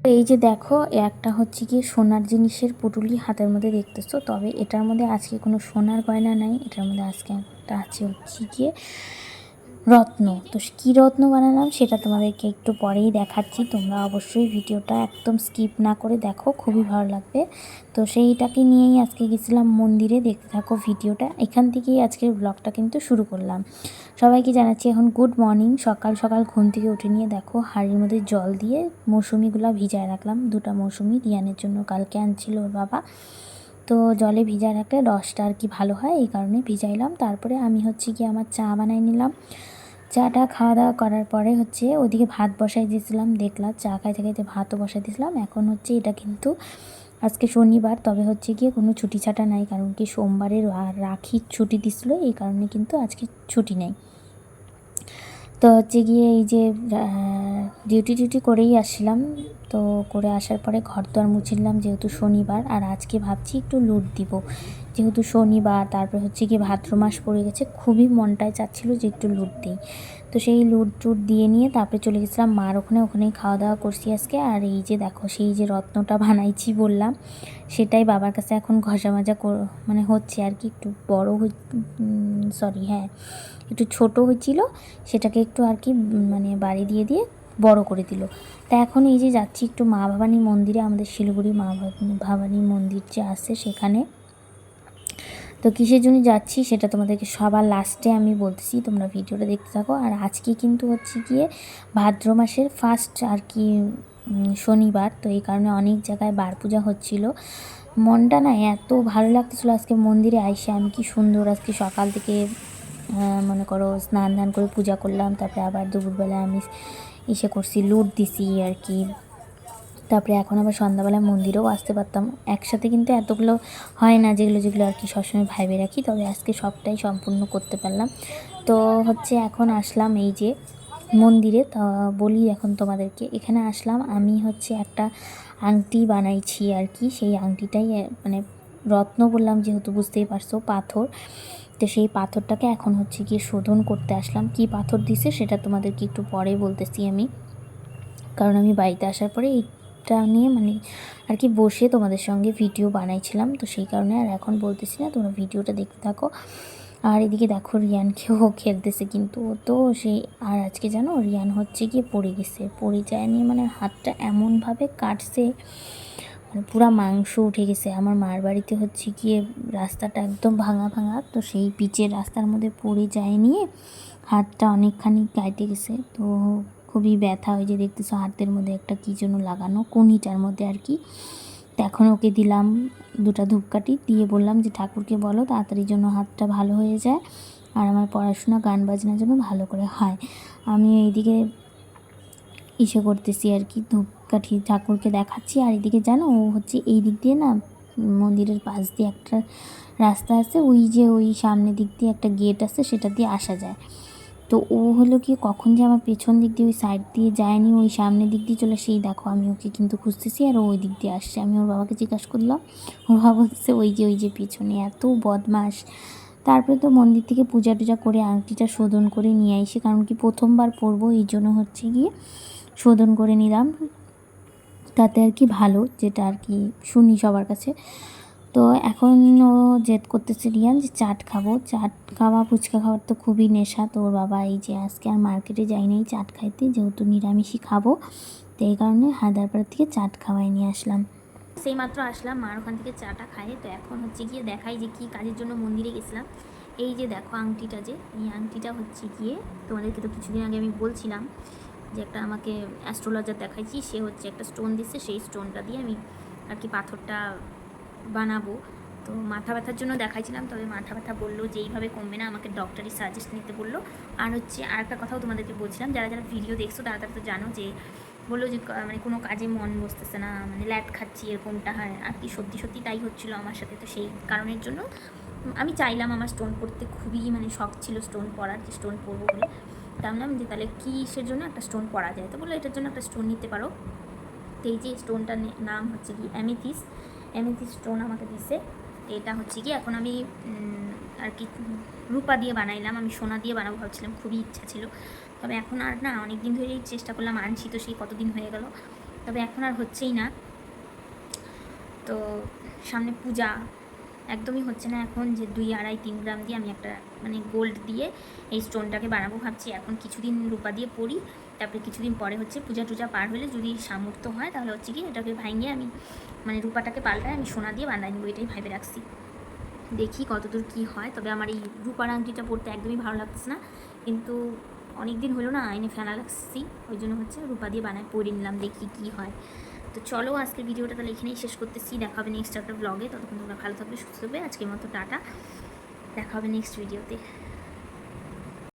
এই যে দেখো, একটা হচ্ছে গিয়ে সোনার জিনিসের পুটুলি হাতের মধ্যে দেখতেছো, তবে এটার মধ্যে আজকে কোনো সোনার গয়না নাই। এটার মধ্যে আজকে একটা আছে হচ্ছে গিয়ে রত্ন। তো কী রত্ন বানালাম সেটা তোমাদেরকে একটু পরেই দেখাচ্ছি। তোমরা অবশ্যই ভিডিওটা একদম স্কিপ না করে দেখো, খুবই ভালো লাগবে। তো সেইটাকে নিয়েই আজকে গেছিলাম মন্দিরে। দেখতে থাকো ভিডিওটা, এখান থেকেই আজকের ব্লগটা কিন্তু শুরু করলাম। সবাইকে জানাচ্ছি এখন গুড মর্নিং। সকাল সকাল ঘুম থেকে উঠে নিয়ে দেখো হাঁড়ির মধ্যে জল দিয়ে মৌসুমিগুলো ভিজায় রাখলাম। দুটো মৌসুমি রিয়ানের জন্য কালকে আনছিল ওর বাবা। তো জলে ভিজায় রাখলে রসটা আর কি ভালো হয়, এই কারণে ভিজাইলাম। তারপরে আমি হচ্ছে গিয়ে আমার চা বানাই নিলাম। চাটা খাওয়া দাওয়া করার পরে হচ্ছে ওদিকে ভাত বসাই দিয়েছিলাম। দেখলাম চা খাইতে খাইতে ভাতও বসাই দিয়েছিলাম। এখন হচ্ছে এটা কিন্তু আজকে শনিবার, তবে হচ্ছে গিয়ে কোনো ছুটি ছাটা নাই, কারণ কি সোমবারের রাখির ছুটি দিছিলো, এই কারণে কিন্তু আজকে ছুটি নেই। তো হচ্ছে গিয়ে এই যে ডিউটি করেই আসলাম। তো করে আসার পরে ঘর দোয়ার মুছিলাম, যেহেতু শনিবার। আর আজকে ভাবছি একটু লুট দিব, যেহেতু শনিবার। তারপরে হচ্ছে গিয়ে ভাদ্র মাস পড়ে গেছে, খুবই মনটায় চাচ্ছিলো যে একটু লুট দিই। তো সেই লুট টুট দিয়ে নিয়ে তারপরে চলে গেছিলাম মার ওখানেই খাওয়া দাওয়া করছি আজকে। আর এই যে দেখো, সেই যে রত্নটা বানাইছি বললাম, সেটাই বাবার কাছে এখন ঘষা মাজা মানে হচ্ছে আর কি। একটু বড় সরি, হ্যাঁ, একটু ছোট হয়েছিল, সেটাকে একটু আর কি মানে বাড়ি দিয়ে বড় করে দিল। তা এখন এই যে যাচ্ছি একটু মা ভবানী মন্দিরে, আমাদের শিলিগুড়ি মা ভবানী মন্দির যে আছে সেখানে। তো কিসের জন্য যাচ্ছি সেটা তোমাদেরকে সবার লাস্টে আমি বলতেছি, তোমরা ভিডিওটা দেখতে থাকো। আর আজকে কিন্তু হচ্ছে গিয়ে ভাদ্র মাসের ফার্স্ট আর কি শনিবার। তো এই কারণে অনেক জায়গায় বার পূজা হচ্ছিল। মনটা না এত ভালো লাগতেছিলো আজকে মন্দিরে আইসে। আমি কি সুন্দর আজকে সকাল থেকে মনে করো স্নান ধান করে পূজা করলাম। তারপরে আবার দুপুরবেলায় আমি এসে করছি, লুট দিছি আর কি। তারপরে এখন আবার সন্ধ্যাবেলায় মন্দিরেও আসতে পারতাম। একসাথে কিন্তু এতগুলো হয় না, যেগুলো আর কি সবসময় ভাইবে রাখি, তবে আজকে সবটাই সম্পূর্ণ করতে পারলাম। তো হচ্ছে এখন আসলাম এই যে মন্দিরে। তা বলি এখন তোমাদেরকে, এখানে আসলাম আমি হচ্ছে একটা আংটি বানাইছি আর কি। সেই আংটিটাই মানে রত্ন বললাম যেহেতু, বুঝতেই পারছো, পাথর। তো সেই পাথরটাকে এখন হচ্ছে গিয়ে শোধন করতে আসলাম। কি পাথর দিছে সেটা তোমাদেরকে একটু পরে বলতেছি আমি, কারণ আমি বাড়িতে আসার পরে এইটা নিয়ে মানে আর কি বসে তোমাদের সঙ্গে ভিডিও বানাইছিলাম। তো সেই কারণে আর এখন বলতেছি না, তোমরা ভিডিওটা দেখতে থাকো। আর এদিকে দেখো রিয়ানকেও খেলতেছে কিন্তু তো সেই। আর আজকে জানো রিয়ান হচ্ছে গিয়ে পড়ে গেছে, পড়ে যায়নি মানে হাতটা এমনভাবে কাটছে, মানে পুরা মাংস উঠে গেছে। আমার মার বাড়িতে হচ্ছে গিয়ে রাস্তাটা একদম ভাঙা ভাঙা, তো সেই পিচের রাস্তার মধ্যে পড়ে যায়নি, হাতটা অনেকখানি কাটে গেছে। তো খুবই ব্যথা, হয়ে যে দেখতেছো হাতের মধ্যে একটা কী যেন লাগানো, কোনিটার মধ্যে আর কি। তো এখন ওকে দিলাম দুটো ধূপকাঠি দিয়ে, বললাম যে ঠাকুরকে বলো তাড়াতাড়ি জন্য হাতটা ভালো হয়ে যায়, আর আমার পড়াশোনা গান বাজনার জন্য ভালো করে হয়। আমি এইদিকে করতেছি আর কি, ধূপকাঠি ঠাকুরকে দেখাচ্ছি। আর এদিকে জানো ও হচ্ছে এই দিক দিয়ে না, মন্দিরের পাশ দিয়ে একটা রাস্তা আছে, ওই যে ওই সামনের দিক দিয়ে একটা গেট আছে, সেটা দিয়ে আসা যায়। তো ও হলো কি কখন যে আমার পেছন দিক দিয়ে ওই সাইড দিয়ে যায়নি, ওই সামনের দিক দিয়ে চলে, সেই দেখো আমি ওকে কিন্তু খুঁজতেছি আর ওই দিক দিয়ে আসছে। আমি ওর বাবাকে জিজ্ঞাসা করলাম, ওর বাবা বলতেছে ওই যে পিছনে। এত বদমাস। তারপরে তো মন্দির থেকে পূজা টুজা করে আংটিটা শোধন করে নিয়ে আসি, কারণ কি প্রথমবার পরবো, এই জন্য হচ্ছে গিয়ে শোধন করে নিলাম, তাতে আর কি ভালো, যেটা আর কি শুনি সবার কাছে। তো এখন ও জেদ করতেছে রিয়ান যে চাট খাবো, চাট খাওয়া ফুচকা খাওয়ার তো খুবই নেশা। তো ওর বাবা এই যে আজকে আর মার্কেটে যাই নাই চাট খাইতে, যেহেতু নিরামিষই খাবো, তো এই কারণে হায়দ্রাবাদ থেকে চাট খাওয়াই নিয়ে আসলাম। সেই মাত্র আসলাম মার ওখান থেকে চাটা খাই। তো এখন হচ্ছে গিয়ে দেখাই যে কী কাজের জন্য মন্দিরে গেছিলাম। এই যে দেখো আংটিটা, যে এই আংটিটা হচ্ছে গিয়ে তোমাদেরকে তো কিছুদিন আগে আমি বলছিলাম যে একটা আমাকে অ্যাস্ট্রোলজার দেখাইছি, সে হচ্ছে একটা স্টোন দিচ্ছে, সেই স্টোনটা দিয়ে আমি আর কি পাথরটা বানাবো। তো মাথা ব্যথার জন্য দেখাইছিলাম, তবে মাথা ব্যথা বললো যে এইভাবে কমবে না, আমাকে ডক্টরি সাজেস্ট নিতে বললো। আর হচ্ছে আরেকটা কথাও তোমাদেরকে বলছিলাম, যারা যারা ভিডিও দেখছো তারা তারা তো জানো, যে বললো যে মানে কোনো কাজে মন বসতেছে না, মানে ল্যাট খাচ্ছি, এরকমটা হয় আর কি। সত্যি সত্যি তাই হচ্ছিলো আমার সাথে। তো সেই কারণের জন্য আমি চাইলাম, আমার স্টোন পড়তে খুবই মানে শখ ছিল, স্টোন পরার, যে স্টোন পরবো বলে। ভাবলাম যে তাহলে কিসের জন্য একটা স্টোন পরা যায়, তো বললো এটার জন্য একটা স্টোন নিতে পারো। তো এই যে স্টোনটার নাম হচ্ছে কি অ্যামেথিস্ট স্টোন আমাকে দিছে। এটা হচ্ছে কি এখন আমি আর কি রূপা দিয়ে বানাইলাম, আমি সোনা দিয়ে বানাবো ভাবছিলাম, খুবই ইচ্ছা ছিল। তবে এখন আর না, অনেক দিন ধরেই চেষ্টা করলাম, আনছি তো সেই কতদিন হয়ে গেল, তবে এখন আর হচ্ছেই না। তো সামনে পূজা, একদমই হচ্ছে না এখন যে 2, 2.5, 3 গ্রাম দিয়ে আমি একটা মানে গোল্ড দিয়ে এই স্টোনটাকে বানাবো ভাবছি। এখন কিছুদিন রূপা দিয়ে পরি, তারপরে কিছুদিন পরে হচ্ছে পূজা টুজা পার হলে যদি সামর্থ্য হয় তাহলে হচ্ছে কি এটাকে ভাঙিয়ে আমি মানে রূপাটাকে পাল্টায় আমি সোনা দিয়ে বানাই নেবো, এটাই ভেবে রাখছি। দেখি কতদূর কী হয়। তবে আমার এই রূপার আংটিটা পরতে একদমই ভালো লাগছে না, কিন্তু অনেক দিন হলো না এনে ফেলা লাগছি, ওই জন্য হচ্ছে রূপা দিয়ে বানায় পরে নিলাম, দেখি কী হয়। তো চলো আজকের ভিডিওটা তাহলে এখানেই শেষ করতেছি, দেখা হবে নেক্সট একটা ব্লগে। ততক্ষণ তোমরা ভালো থাকবে, সুস্থ থাকবে। আজকের মতো টাটা, দেখা হবে নেক্সট ভিডিওতে।